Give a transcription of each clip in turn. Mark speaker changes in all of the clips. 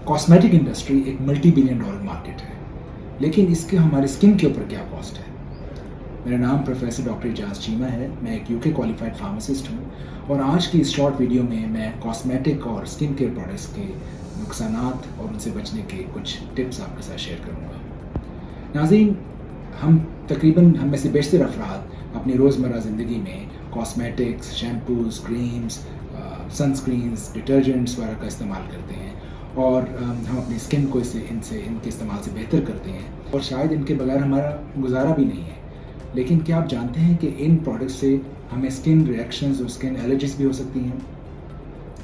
Speaker 1: Cosmetic industry एक multi billion dollar market है, लेकिन इसके हमारे स्किन के ऊपर क्या कॉस्ट है। मेरा नाम प्रोफेसर डॉक्टर एजाज चीमा है, मैं एक यूके क्वालिफाइड फार्मासिस्ट हूँ और आज की इस शॉर्ट वीडियो में मैं कॉस्मेटिक और स्किन केयर प्रोडक्ट्स के नुकसानात और उनसे बचने के कुछ टिप्स आपके साथ शेयर करूँगा। नाज़रीन, हम में से बेशतर अफराद अपनी रोज़मर्रा ज़िंदगी में cosmetics, shampoos, creams, sunscreens, detergents वगैरह का इस्तेमाल करते हैं और हम अपनी स्किन को इनके इस्तेमाल से बेहतर करते हैं और शायद इनके बगैर हमारा गुजारा भी नहीं है। लेकिन क्या आप जानते हैं कि इन प्रोडक्ट्स से हमें स्किन रिएक्शंस और स्किन एलर्जीज भी हो सकती हैं।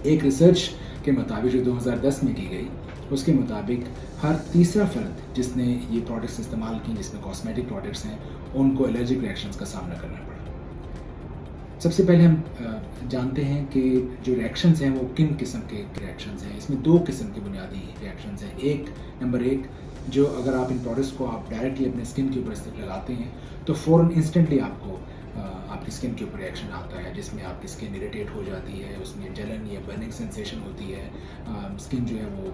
Speaker 1: एक रिसर्च के मुताबिक जो 2010 में की गई, उसके मुताबिक हर तीसरा फ़र्द जिसने ये प्रोडक्ट्स इस्तेमाल की, जिसमें कॉस्मेटिक प्रोडक्ट्स हैं, उनको एलर्जिक रिएक्शंस का सामना करना पड़ा। सबसे पहले हम जानते हैं कि जो रिएक्शंस हैं वो किन किस्म के रिएक्शंस हैं। इसमें दो किस्म के बुनियादी रिएक्शंस हैं। नंबर एक, जो अगर आप इन प्रोडक्ट्स को आप डायरेक्टली अपने स्किन के ऊपर लगाते हैं तो फ़ौरन इंस्टेंटली आपको आपकी स्किन के ऊपर रिएक्शन आता है, जिसमें आपकी स्किन इरिटेट हो जाती है, उसमें जलन या बर्निंग सेंसेशन होती है, स्किन जो है वो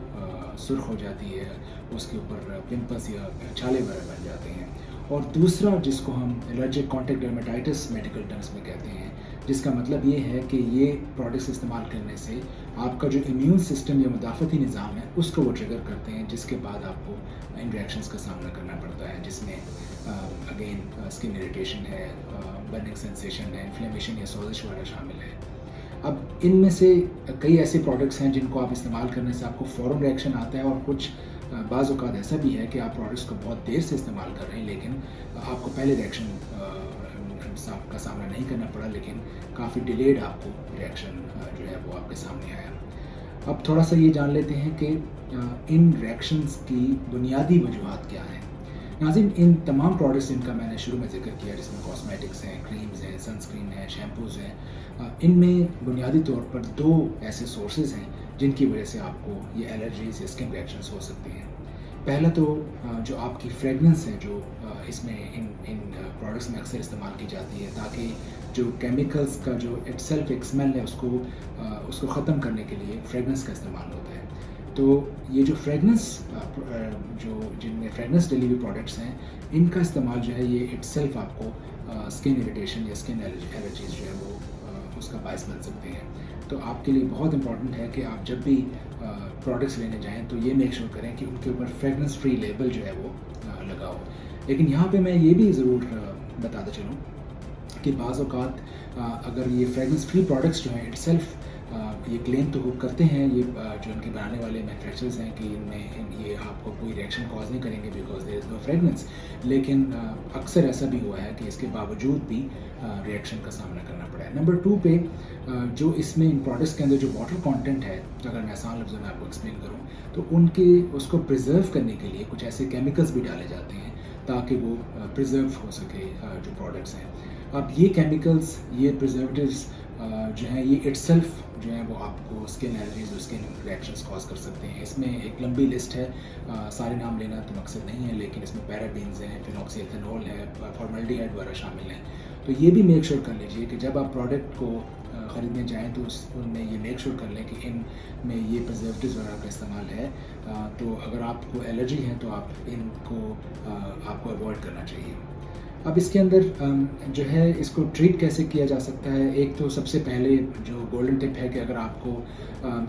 Speaker 1: सुर्ख हो जाती है, उसके ऊपर पिंपल्स या छाले वगैरह बन जाते हैं। और दूसरा, जिसको हम allergic contact dermatitis medical terms में कहते हैं, जिसका मतलब ये है कि ये प्रोडक्ट्स इस्तेमाल करने से आपका जो इम्यून सिस्टम या मुदाफ़ती निज़ाम है उसको वो ट्रिगर करते हैं, जिसके बाद आपको इन रिएक्शंस का सामना करना पड़ता है, जिसमें अगेन स्किन इरिटेशन है, बर्निंग सेंसेशन है, इन्फ्लेमेशन या सोजिश वगैरह शामिल है। अब इनमें से कई ऐसे प्रोडक्ट्स हैं जिनको आप इस्तेमाल करने से आपको फ़ौरन रिएक्शन आता है और कुछ बाज़ औक़ात ऐसा भी है कि आप प्रोडक्ट्स को बहुत देर से इस्तेमाल कर रहे हैं लेकिन आपको पहले रिएक्शन का सामना नहीं करना पड़ा, लेकिन काफ़ी डिलेड आपको रिएक्शन जो है वो आपके सामने आया। अब थोड़ा सा ये जान लेते हैं कि इन रिएक्शंस की बुनियादी वजूहात क्या हैं। नाज़रीन, इन तमाम प्रोडक्ट्स जिनका मैंने शुरू में जिक्र किया, जिसमें कॉस्मेटिक्स हैं, क्रीम्स हैं, सनस्क्रीन है, शैम्पूज़ हैं, इनमें बुनियादी तौर पर दो ऐसे सोर्सेज हैं जिनकी वजह से आपको ये एलर्जीज या स्किन रिएक्शंस हो सकती हैं। पहला तो जो आपकी फ्रेगनेंस है, जो इसमें इन प्रोडक्ट्स में अक्सर इस्तेमाल की जाती है, ताकि जो केमिकल्स का जो इटसेल्फ एक स्मेल है उसको ख़त्म करने के लिए फ्रेगनेंस का इस्तेमाल होता है। तो ये जो फ्रेगनेंस जिनमें फ्रेगनेंस डली हुई प्रोडक्ट्स हैं, इनका इस्तेमाल जो है ये इटसेल्फ आपको स्किन इरिटेशन या स्किन एलर्जीज जो है वो उसका बायस बन सकते हैं। तो आपके लिए बहुत इंपॉर्टेंट है कि आप जब भी प्रोडक्ट्स लेने जाएं तो ये मेक श्योर करें कि उनके ऊपर फ्रेगनेंस फ्री लेबल जो है वो लगा हो। लेकिन यहाँ पे मैं ये भी ज़रूर बताता चलूँ कि बाज़ औक़ात अगर ये फ्रेगनेंस फ्री प्रोडक्ट्स जो हैं इटसेल्फ ये क्लेम तो करते हैं, ये जो इनके बनाने वाले मैन्युफैक्चरर्स हैं, कि इनमें ये आपको कोई रिएक्शन कॉज नहीं करेंगे because there is no fragrance, लेकिन अक्सर ऐसा भी हुआ है कि इसके बावजूद भी रिएक्शन का सामना करना पड़ा है। नंबर 2 पे जो इसमें इन प्रोडक्ट्स के अंदर जो वाटर कंटेंट है, अगर मैं आसान लफ्ज़ों में आपको एक्सप्लेन करूँ तो उसको प्रिजर्व करने के लिए कुछ ऐसे केमिकल्स भी डाले जाते हैं ताकि वो प्रिजर्व हो सके जो प्रोडक्ट्स हैं। अब ये केमिकल्स, ये प्रिजर्वेटिव्स जो हैं, ये इटसेल्फ जो है वो आपको स्किन एलर्जीज और स्किन रिएक्शंस कॉज कर सकते हैं। इसमें एक लंबी लिस्ट है, सारे नाम लेना तो मकसद नहीं है, लेकिन इसमें पैराबीन्स हैं, फिनॉक्सीएथेनॉल है, फॉर्मल्डिहाइड वगैरह शामिल हैं। तो ये भी मेक श्योर कर लीजिए कि जब आप प्रोडक्ट को ख़रीदने जाएँ तो उनमें ये मेक श्योर कर लें कि इनमें ये प्रिजर्वेटिव्स वगैरह का इस्तेमाल है। तो अगर आपको एलर्जी है तो आपको अवॉइड करना चाहिए। अब इसके अंदर जो है इसको ट्रीट कैसे किया जा सकता है। एक तो सबसे पहले जो गोल्डन टिप है कि अगर आपको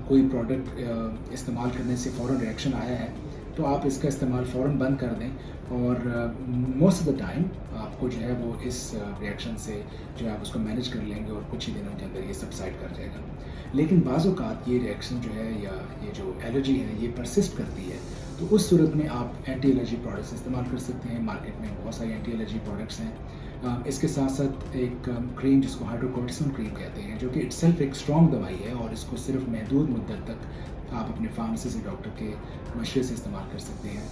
Speaker 1: कोई प्रोडक्ट इस्तेमाल करने से फ़ौरन रिएक्शन आया है तो आप इसका इस्तेमाल फ़ौरन बंद कर दें और मोस्ट ऑफ द टाइम आपको जो है वो इस रिएक्शन से जो है आप उसको मैनेज कर लेंगे और कुछ ही दिनों के अंदर ये सबसाइड कर जाएगा। लेकिन बाज़ औक़ात ये रिएक्शन जो है या ये जो एलर्जी है ये परसिस्ट करती है, तो उस सूरत में आप एंटी एलर्जी प्रोडक्ट्स इस्तेमाल कर सकते हैं। मार्केट में बहुत सारी एंटी एलर्जी प्रोडक्ट्स हैं। इसके साथ साथ एक क्रीम जिसको हाइड्रोकोर्टिसोन क्रीम कहते हैं, जो कि इटसेल्फ एक स्ट्रॉन्ग दवाई है और इसको सिर्फ महदूद मुद्दत तक आप अपने फार्मेसी से डॉक्टर के मशवरे से इस्तेमाल कर सकते हैं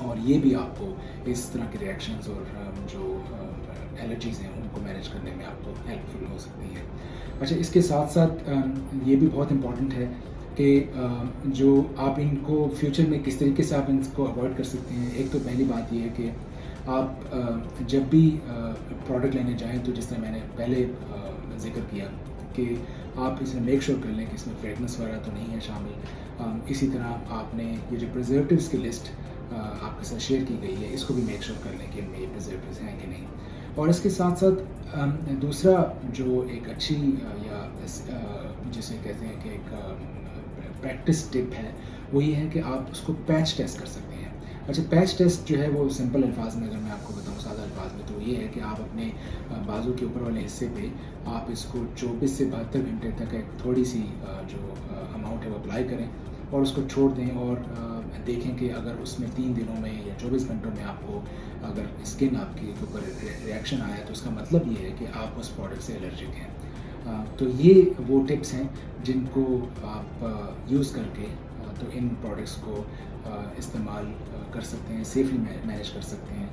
Speaker 1: और ये भी आपको इस तरह के रिएक्शंस और जो एलर्जीज़ हैं उनको मैनेज करने में आपको हेल्पफुल हो सकती है। अच्छा, इसके साथ साथ ये भी बहुत इम्पॉर्टेंट है कि जो आप इनको फ्यूचर में किस तरीके से आप इनको अवॉइड कर सकते हैं। एक तो पहली बात ये है कि आप जब भी प्रोडक्ट लेने जाएं तो जिस तरह मैंने पहले जिक्र किया کہ آپ اسے میک شور کر لیں کہ اس میں فریگنس وغیرہ تو نہیں ہے شامل. اسی طرح آپ نے یہ جو پریزرویٹیوز کی لسٹ آپ کے ساتھ شیئر کی گئی ہے اس کو بھی میک شور کر لیں کہ ان میں یہ پریزرویٹیوز ہیں کہ نہیں. اور اس کے ساتھ ساتھ دوسرا جو ایک اچھی یا جسے کہتے ہیں کہ ایک پریکٹس ٹپ ہے وہ یہ ہے کہ آپ اس کو پیچ ٹیسٹ کر سکتے ہیں. اچھا پیچ ٹیسٹ جو ہے وہ سمپل الفاظ میں اگر میں آپ کو بتاؤں سادہ الفاظ میں تو یہ ہے کہ آپ اپنے بازو کے اوپر والے حصے پہ آپ اس کو 24 سے 72 گھنٹے تک ایک تھوڑی سی جو اماؤنٹ ہے وہ اپلائی کریں اور اس کو چھوڑ دیں اور دیکھیں کہ اگر اس میں 3 دنوں میں یا 24 گھنٹوں میں آپ کو اگر اسکن آپ کے اوپر ریئیکشن آیا تو اس کا مطلب یہ ہے کہ آپ اس پروڈکٹ سے الرجک ہیں. تو یہ وہ ٹپس ہیں جن کو آپ یوز کر کے تو ان پروڈکٹس کو استعمال کر سکتے ہیں, سیفلی مینیج کر سکتے ہیں.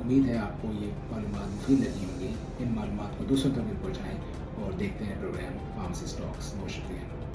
Speaker 1: امید ہے آپ کو یہ معلومات مفید لگی ہوں گی. ان معلومات کو دوسروں تک بھی پہنچائیں اور دیکھتے ہیں پروگرام فارمیسی ٹاکس. بہت شکریہ.